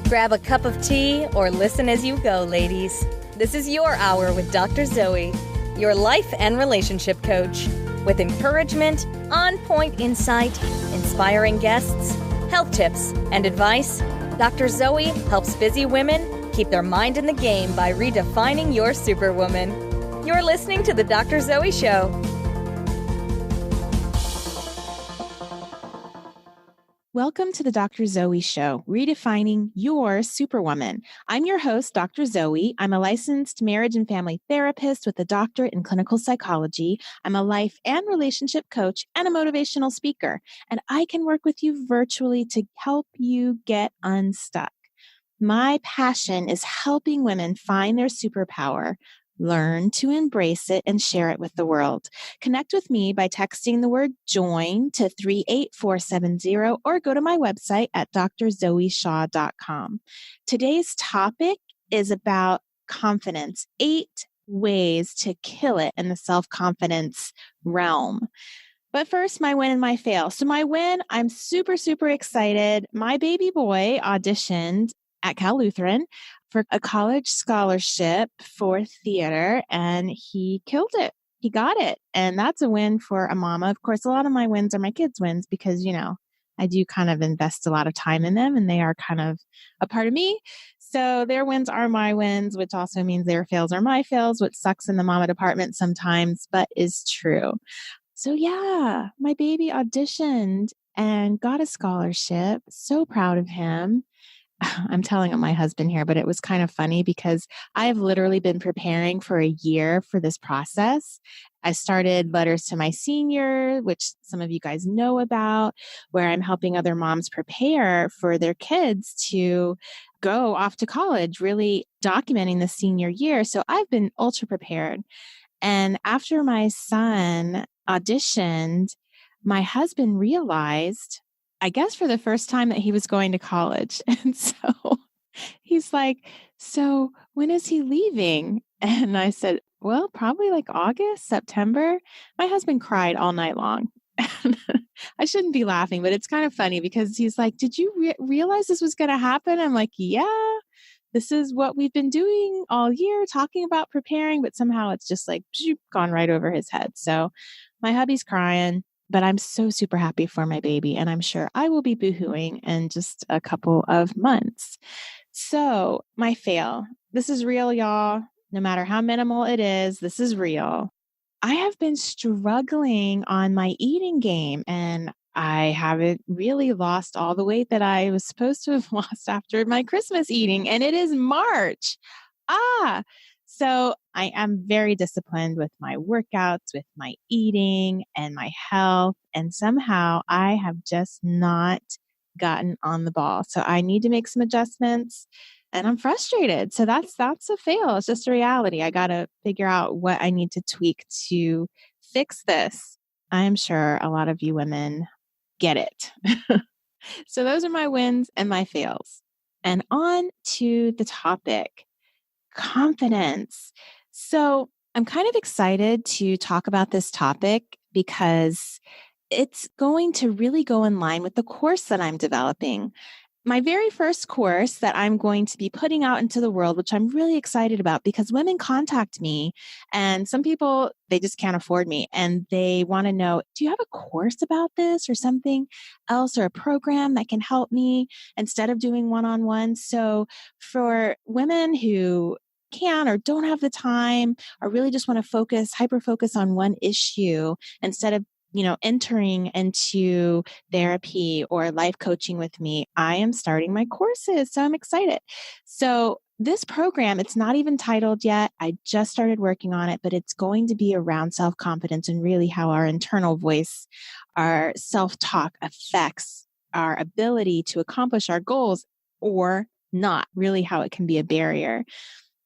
Grab a cup of tea or listen as you go, ladies. This is your hour with Dr. Zoe, your life and relationship coach. With encouragement, on-point insight, inspiring guests, health tips, and advice, Dr. Zoe helps busy women keep their mind in the game by redefining your superwoman. You're listening to The Dr. Zoe Show. Welcome to the Dr. Zoe Show, redefining your superwoman. I'm your host, Dr. Zoe. I'm a licensed marriage and family therapist with a doctorate in clinical psychology. I'm a life and relationship coach and a motivational speaker, and I can work with you virtually to help you get unstuck. My passion is helping women find their superpower, learn to embrace it, and share it with the world. Connect with me by texting the word JOIN to 38470 or go to my website at drzoeshaw.com. Today's topic is about confidence, 8 ways to kill it in the self-confidence realm. But first, my win and my fail. So my win, I'm super, super excited. My baby boy auditioned at Cal Lutheran for a college scholarship for theater, and he killed it. He got it. And that's a win for a mama. Of course, a lot of my wins are my kids' wins because, I do kind of invest a lot of time in them and they are kind of a part of me. So their wins are my wins, which also means their fails are my fails, which sucks in the mama department sometimes, but is true. So yeah, my baby auditioned and got a scholarship. So proud of him. I'm telling on my husband here, but it was kind of funny because I have literally been preparing for a year for this process. I started Letters to My Senior, which some of you guys know about, where I'm helping other moms prepare for their kids to go off to college, really documenting the senior year. So I've been ultra prepared. And after my son auditioned, my husband realized, I guess for the first time, that he was going to college. And so he's like, so when is he leaving? And I said, well, probably like August, September. My husband cried all night long. I shouldn't be laughing, but it's kind of funny because he's like, did you realize this was going to happen? I'm like, yeah, this is what we've been doing all year, talking about preparing, but somehow it's just like gone right over his head. So my hubby's crying. But I'm so super happy for my baby, and I'm sure I will be boohooing in just a couple of months. So my fail. This is real, y'all. No matter how minimal it is, this is real. I have been struggling on my eating game, and I haven't really lost all the weight that I was supposed to have lost after my Christmas eating, and it is March. So I am very disciplined with my workouts, with my eating and my health. And somehow I have just not gotten on the ball. So I need to make some adjustments and I'm frustrated. So that's a fail. It's just a reality. I got to figure out what I need to tweak to fix this. I'm sure a lot of you women get it. So those are my wins and my fails. And on to the topic. Confidence. So I'm kind of excited to talk about this topic because it's going to really go in line with the course that I'm developing. My very first course that I'm going to be putting out into the world, which I'm really excited about because women contact me and some people, they just can't afford me and they want to know, do you have a course about this or something else or a program that can help me instead of doing one-on-one? So for women who can or don't have the time or really just want to hyper focus on one issue instead of entering into therapy or life coaching with me, I am starting my courses. So I'm excited. So this program, it's not even titled yet. I just started working on it, but it's going to be around self-confidence and really how our internal voice, our self-talk affects our ability to accomplish our goals or not, really how it can be a barrier.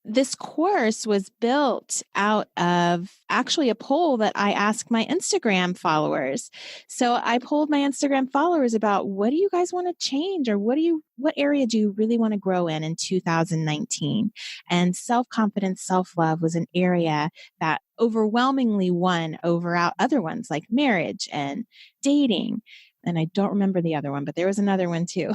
This course was built out of actually a poll that I asked my Instagram followers. So I polled my Instagram followers about what do you guys want to change or what area do you really want to grow in 2019? And self-confidence, self-love was an area that overwhelmingly won over other ones like marriage and dating. And I don't remember the other one, but there was another one too.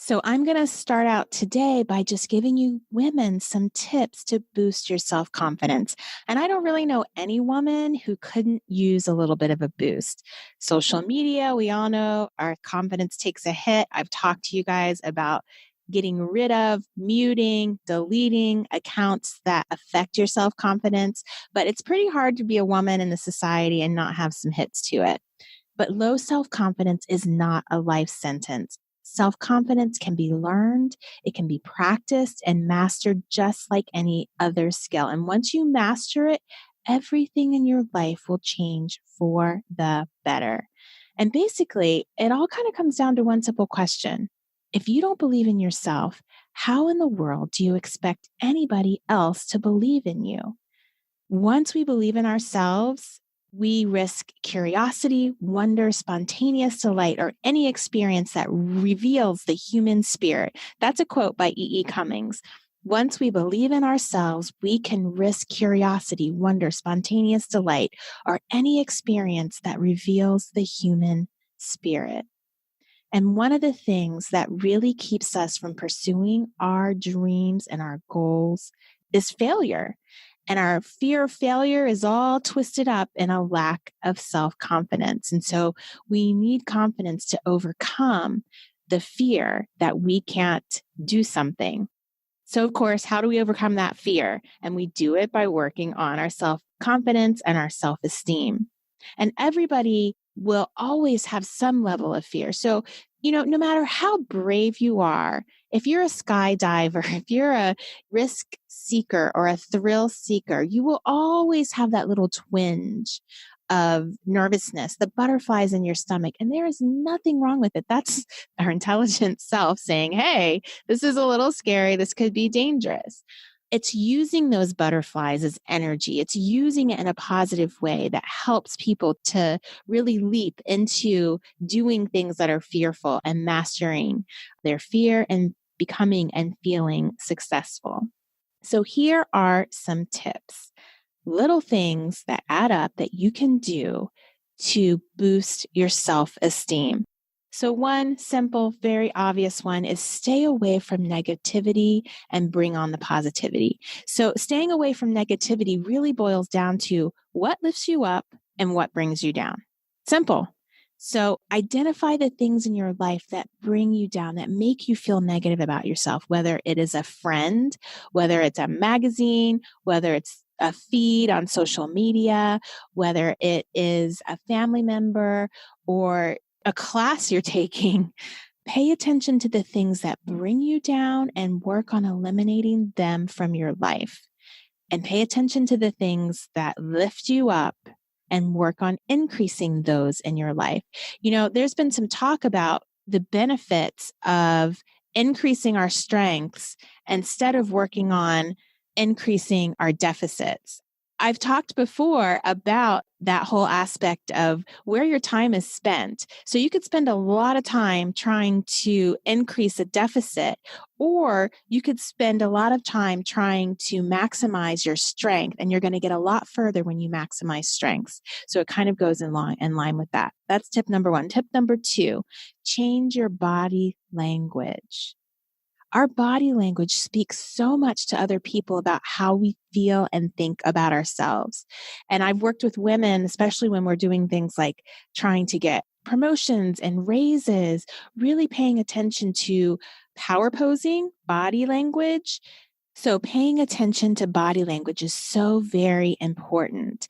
So I'm going to start out today by just giving you women some tips to boost your self-confidence. And I don't really know any woman who couldn't use a little bit of a boost. Social media, we all know our confidence takes a hit. I've talked to you guys about getting rid of, muting, deleting accounts that affect your self-confidence, but it's pretty hard to be a woman in the society and not have some hits to it. But low self confidence is not a life sentence. Self confidence can be learned, it can be practiced and mastered just like any other skill. And once you master it, everything in your life will change for the better. And basically, it all kind of comes down to one simple question. If you don't believe in yourself, how in the world do you expect anybody else to believe in you? Once we believe in ourselves, we risk curiosity, wonder, spontaneous delight, or any experience that reveals the human spirit. That's a quote by E. Cummings. Once we believe in ourselves, we can risk curiosity, wonder, spontaneous delight, or any experience that reveals the human spirit. And one of the things that really keeps us from pursuing our dreams and our goals is failure. And our fear of failure is all twisted up in a lack of self-confidence. And so we need confidence to overcome the fear that we can't do something. So, of course, how do we overcome that fear? And we do it by working on our self-confidence and our self-esteem. And everybody will always have some level of fear. So, no matter how brave you are, if you're a skydiver, if you're a risk seeker or a thrill seeker, you will always have that little twinge of nervousness, the butterflies in your stomach. And there is nothing wrong with it. That's our intelligent self saying, hey, this is a little scary. This could be dangerous. It's using those butterflies as energy. It's using it in a positive way that helps people to really leap into doing things that are fearful and mastering their fear and becoming and feeling successful. So here are some tips, little things that add up that you can do to boost your self-esteem. So one simple, very obvious one is stay away from negativity and bring on the positivity. So staying away from negativity really boils down to what lifts you up and what brings you down. Simple. So identify the things in your life that bring you down, that make you feel negative about yourself, whether it is a friend, whether it's a magazine, whether it's a feed on social media, whether it is a family member or a class you're taking. Pay attention to the things that bring you down and work on eliminating them from your life. And pay attention to the things that lift you up and work on increasing those in your life. There's been some talk about the benefits of increasing our strengths instead of working on increasing our deficits. I've talked before about that whole aspect of where your time is spent. So you could spend a lot of time trying to increase a deficit, or you could spend a lot of time trying to maximize your strength, and you're going to get a lot further when you maximize strengths. So it kind of goes in line with that. That's tip number one. Tip number two, change your body language. Our body language speaks so much to other people about how we feel and think about ourselves. And I've worked with women, especially when we're doing things like trying to get promotions and raises, really paying attention to power posing, body language. So paying attention to body language is so very important.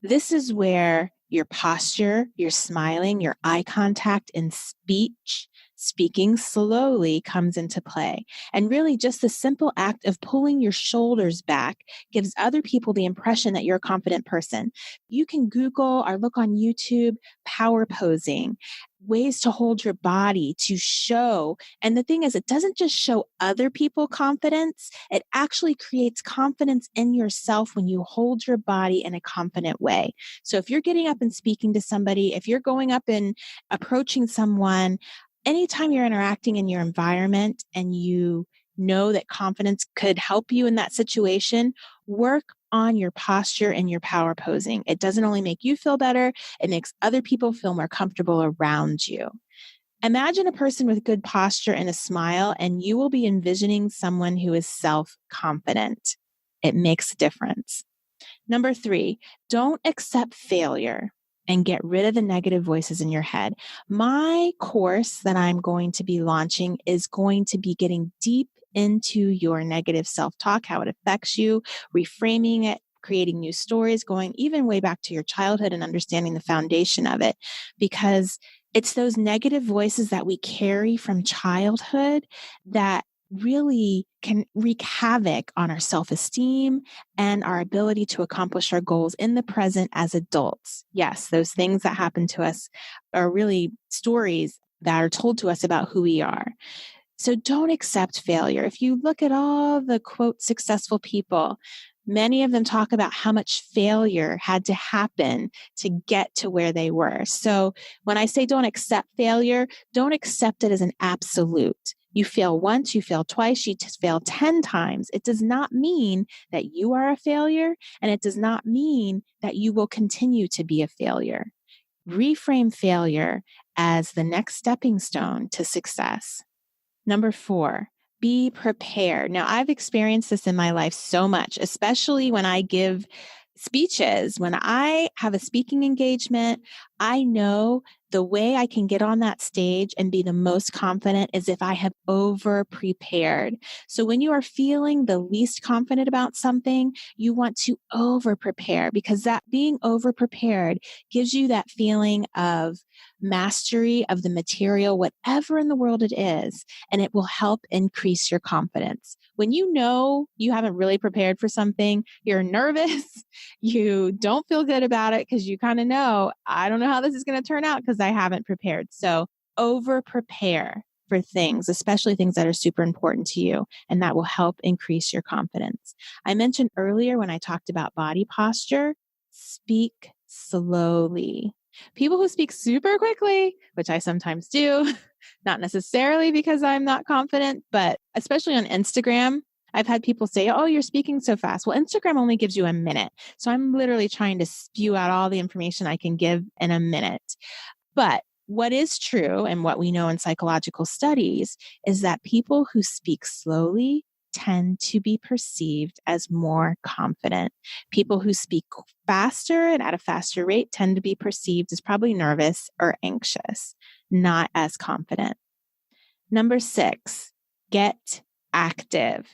This is where your posture, your smiling, your eye contact and speech, speaking slowly comes into play. And really just the simple act of pulling your shoulders back gives other people the impression that you're a confident person. You can Google or look on YouTube, power posing, ways to hold your body to show. And the thing is, it doesn't just show other people confidence. It actually creates confidence in yourself when you hold your body in a confident way. So if you're getting up and speaking to somebody, if you're going up and approaching someone, anytime you're interacting in your environment and you know that confidence could help you in that situation, work on your posture and your power posing. It doesn't only make you feel better, it makes other people feel more comfortable around you. Imagine a person with good posture and a smile, and you will be envisioning someone who is self-confident. It makes a difference. Number 3, don't accept failure and get rid of the negative voices in your head. My course that I'm going to be launching is going to be getting deep into your negative self-talk, how it affects you, reframing it, creating new stories, going even way back to your childhood and understanding the foundation of it, because it's those negative voices that we carry from childhood that really can wreak havoc on our self-esteem and our ability to accomplish our goals in the present as adults. Yes, those things that happen to us are really stories that are told to us about who we are. So don't accept failure. If you look at all the quote successful people, many of them talk about how much failure had to happen to get to where they were. So when I say don't accept failure, don't accept it as an absolute. You fail once, you fail twice, you fail 10 times. It does not mean that you are a failure, and it does not mean that you will continue to be a failure. Reframe failure as the next stepping stone to success. Number 4, be prepared. Now, I've experienced this in my life so much, especially when I give speeches. When I have a speaking engagement, I know the way I can get on that stage and be the most confident is if I have over prepared. So when you are feeling the least confident about something, you want to over prepare, because that being over prepared gives you that feeling of mastery of the material, whatever in the world it is, and it will help increase your confidence. When you know you haven't really prepared for something, you're nervous, you don't feel good about it because you kind of know, I don't know how this is going to turn out because I haven't prepared. So over prepare for things, especially things that are super important to you, and that will help increase your confidence. I mentioned earlier when I talked about body posture, speak slowly. People who speak super quickly, which I sometimes do, not necessarily because I'm not confident, but especially on Instagram, I've had people say, oh, you're speaking so fast. Well, Instagram only gives you a minute. So I'm literally trying to spew out all the information I can give in a minute. But what is true, and what we know in psychological studies, is that people who speak slowly tend to be perceived as more confident. People who speak faster and at a faster rate tend to be perceived as probably nervous or anxious, not as confident. Number 6, get active.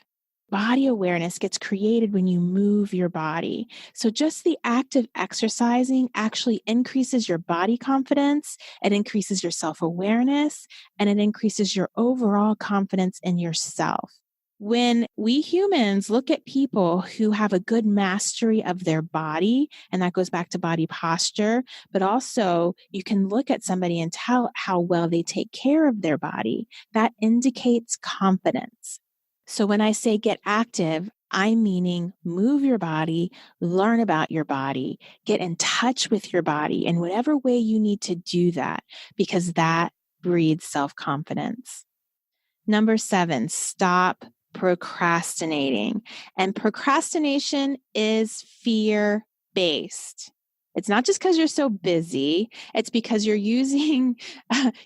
Body awareness gets created when you move your body. So just the act of exercising actually increases your body confidence, it increases your self-awareness, and it increases your overall confidence in yourself. When we humans look at people who have a good mastery of their body, and that goes back to body posture, but also you can look at somebody and tell how well they take care of their body. That indicates confidence. So when I say get active, I'm meaning move your body, learn about your body, get in touch with your body in whatever way you need to do that, because that breeds self-confidence. Number 7, stop procrastinating. And procrastination is fear-based. It's not just because you're so busy. It's because you're using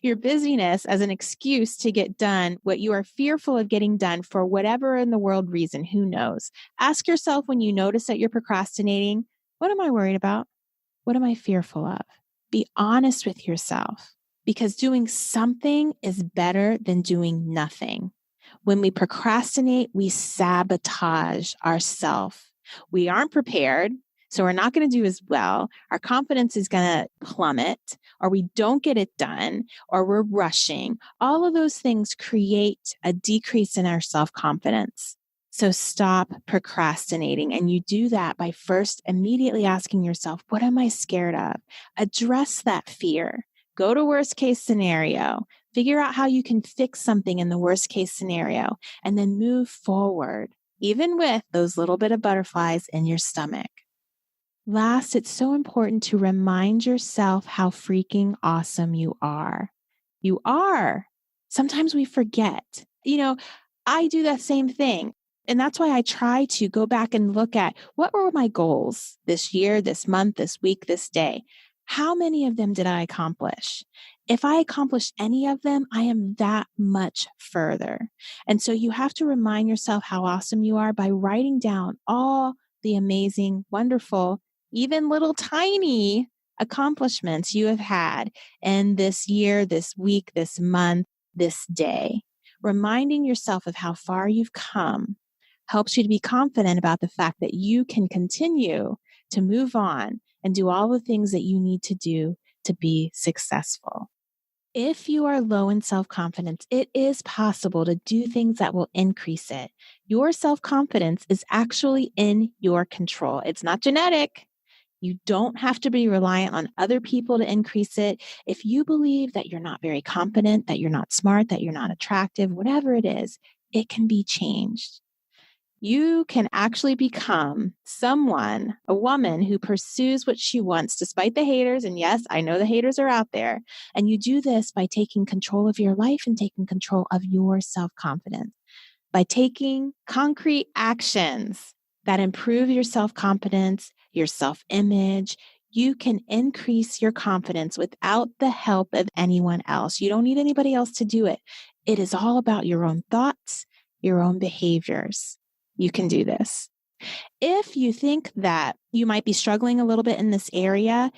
your busyness as an excuse to get done what you are fearful of getting done for whatever in the world reason. Who knows? Ask yourself when you notice that you're procrastinating, what am I worried about? What am I fearful of? Be honest with yourself, because doing something is better than doing nothing. When we procrastinate, we sabotage ourselves. We aren't prepared, so we're not going to do as well. Our confidence is going to plummet, or we don't get it done, or we're rushing. All of those things create a decrease in our self-confidence. So stop procrastinating. And you do that by first immediately asking yourself, what am I scared of? Address that fear. Go to worst case scenario. Figure out how you can fix something in the worst case scenario, and then move forward, even with those little bit of butterflies in your stomach. Last, it's so important to remind yourself how freaking awesome you are. You are. Sometimes we forget. I do that same thing. And that's why I try to go back and look at what were my goals this year, this month, this week, this day. How many of them did I accomplish? If I accomplish any of them, I am that much further. And so you have to remind yourself how awesome you are by writing down all the amazing, wonderful, even little tiny accomplishments you have had in this year, this week, this month, this day. Reminding yourself of how far you've come helps you to be confident about the fact that you can continue to move on and do all the things that you need to do to be successful. If you are low in self-confidence, it is possible to do things that will increase it. Your self-confidence is actually in your control. It's not genetic. You don't have to be reliant on other people to increase it. If you believe that you're not very competent, that you're not smart, that you're not attractive, whatever it is, it can be changed. You can actually become someone, a woman who pursues what she wants despite the haters. And yes, I know the haters are out there. And you do this by taking control of your life and taking control of your self-confidence, by taking concrete actions that improve your self-confidence, your self-image. You can increase your confidence without the help of anyone else. You don't need anybody else to do it. It is all about your own thoughts, your own behaviors. You can do this. If you think that you might be struggling a little bit in this area,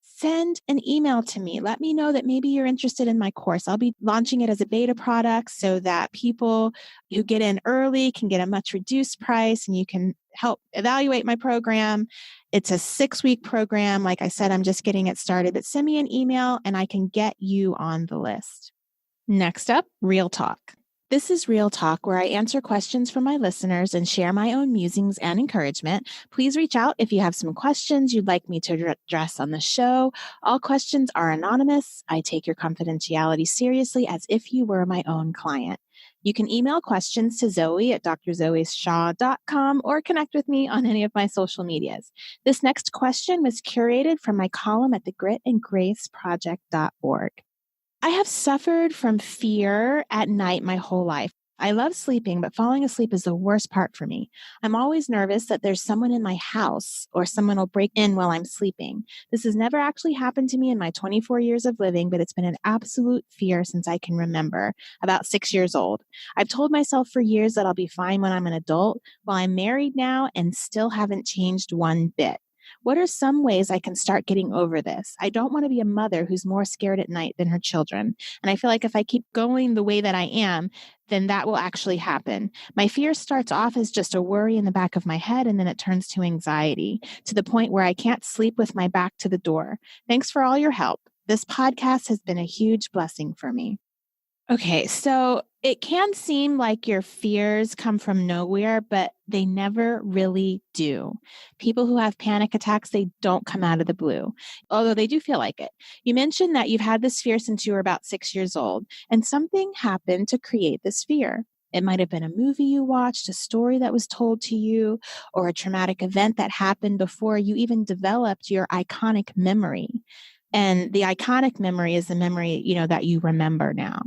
send an email to me. Let me know that maybe you're interested in my course. I'll be launching it as a beta product so that people who get in early can get a much reduced price and you can help evaluate my program. It's a 6-week program. Like I said, I'm just getting it started, but send me an email and I can get you on the list. Next up, Real Talk. This is Real Talk, where I answer questions from my listeners and share my own musings and encouragement. Please reach out if you have some questions you'd like me to address on the show. All questions are anonymous. I take your confidentiality seriously as if you were my own client. You can email questions to Zoe at drzoeshaw.com or connect with me on any of my social medias. This next question was curated from my column at thegritandgraceproject.org. I have suffered from fear at night my whole life. I love sleeping, but falling asleep is the worst part for me. I'm always nervous that there's someone in my house or someone will break in while I'm sleeping. This has never actually happened to me in my 24 years of living, but it's been an absolute fear since I can remember, about 6 years old. I've told myself for years that I'll be fine when I'm an adult. Well, I'm married now and still haven't changed one bit. What are some ways I can start getting over this? I don't want to be a mother who's more scared at night than her children. And I feel like if I keep going the way that I am, then that will actually happen. My fear starts off as just a worry in the back of my head, and then it turns to anxiety to the point where I can't sleep with my back to the door. Thanks for all your help. This podcast has been a huge blessing for me. Okay, so it can seem like your fears come from nowhere, but they never really do. People who have panic attacks, they don't come out of the blue, although they do feel like it. You mentioned that you've had this fear since you were about 6 years old, and something happened to create this fear. It might have been a movie you watched, a story that was told to you, or a traumatic event that happened before you even developed your iconic memory. And the iconic memory is the memory, that you remember now.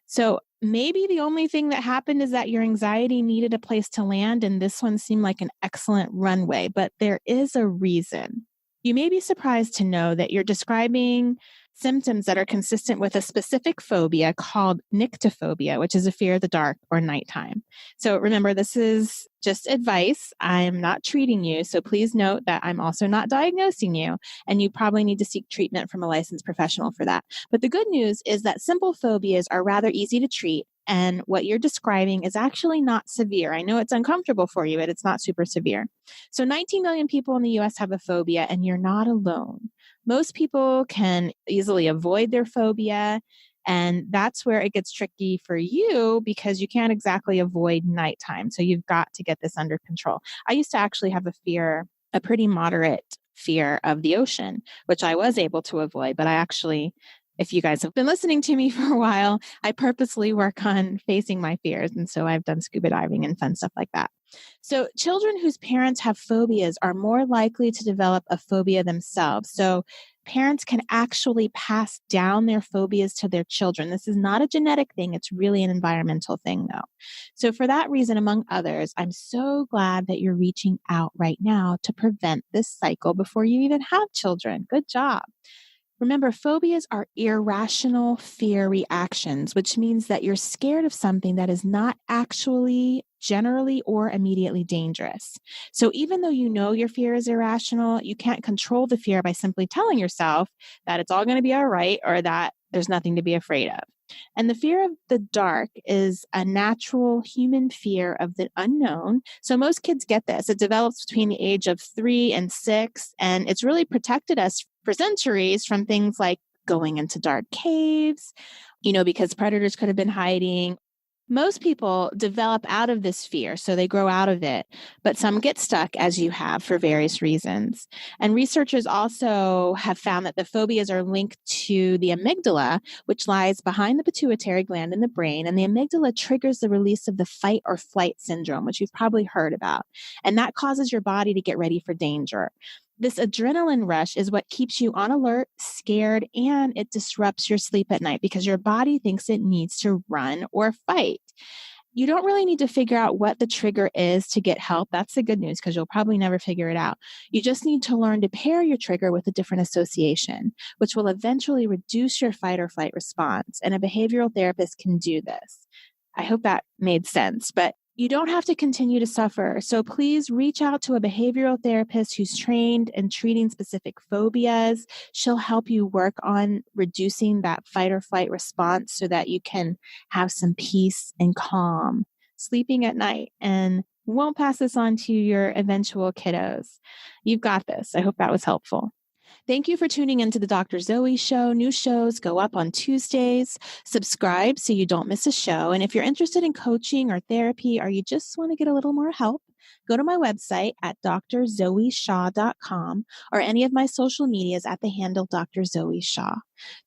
So maybe the only thing that happened is that your anxiety needed a place to land, and this one seemed like an excellent runway, but there is a reason. You may be surprised to know that you're describing symptoms that are consistent with a specific phobia called nyctophobia, which is a fear of the dark or nighttime. So remember, this is just advice. I am not treating you. So please note that I'm also not diagnosing you, and you probably need to seek treatment from a licensed professional for that. But the good news is that simple phobias are rather easy to treat. And what you're describing is actually not severe. I know it's uncomfortable for you, but it's not super severe. So 19 million people in the US have a phobia, and you're not alone. Most people can easily avoid their phobia, and that's where it gets tricky for you because you can't exactly avoid nighttime. So you've got to get this under control. I used to actually have a pretty moderate fear of the ocean, which I was able to avoid, but if you guys have been listening to me for a while, I purposely work on facing my fears. And so I've done scuba diving and fun stuff like that. So children whose parents have phobias are more likely to develop a phobia themselves. So parents can actually pass down their phobias to their children. This is not a genetic thing. It's really an environmental thing, though. So for that reason, among others, I'm so glad that you're reaching out right now to prevent this cycle before you even have children. Good job. Remember, phobias are irrational fear reactions, which means that you're scared of something that is not actually generally or immediately dangerous. So even though you know your fear is irrational, you can't control the fear by simply telling yourself that it's all going to be all right or that there's nothing to be afraid of. And the fear of the dark is a natural human fear of the unknown. So most kids get this. It develops between the age of 3 and 6, and it's really protected us for centuries from things like going into dark caves, because predators could have been hiding. Most people develop out of this fear, so they grow out of it, but some get stuck, as you have, for various reasons. And researchers also have found that the phobias are linked to the amygdala, which lies behind the pituitary gland in the brain, and the amygdala triggers the release of the fight or flight syndrome, which you've probably heard about, and that causes your body to get ready for danger. This adrenaline rush is what keeps you on alert, scared, and it disrupts your sleep at night because your body thinks it needs to run or fight. You don't really need to figure out what the trigger is to get help. That's the good news because you'll probably never figure it out. You just need to learn to pair your trigger with a different association, which will eventually reduce your fight or flight response. And a behavioral therapist can do this. I hope that made sense, but you don't have to continue to suffer. So please reach out to a behavioral therapist who's trained in treating specific phobias. She'll help you work on reducing that fight or flight response so that you can have some peace and calm sleeping at night and won't pass this on to your eventual kiddos. You've got this. I hope that was helpful. Thank you for tuning into the Dr. Zoe Show. New shows go up on Tuesdays. Subscribe so you don't miss a show. And if you're interested in coaching or therapy, or you just want to get a little more help, go to my website at drzoeshaw.com or any of my social medias at the handle Dr. Zoe Shaw.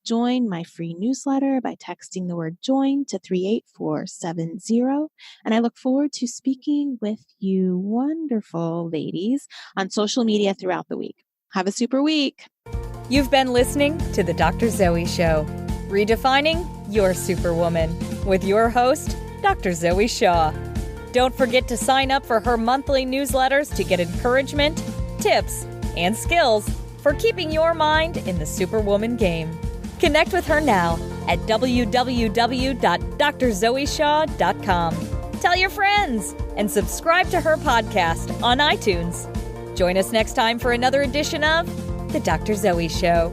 Join my free newsletter by texting the word join to 38470. And I look forward to speaking with you wonderful ladies on social media throughout the week. Have a super week. You've been listening to The Dr. Zoe Show, redefining your superwoman, with your host, Dr. Zoe Shaw. Don't forget to sign up for her monthly newsletters to get encouragement, tips, and skills for keeping your mind in the superwoman game. Connect with her now at www.drzoeshaw.com. Tell your friends and subscribe to her podcast on iTunes. Join us next time for another edition of The Dr. Zoe Show.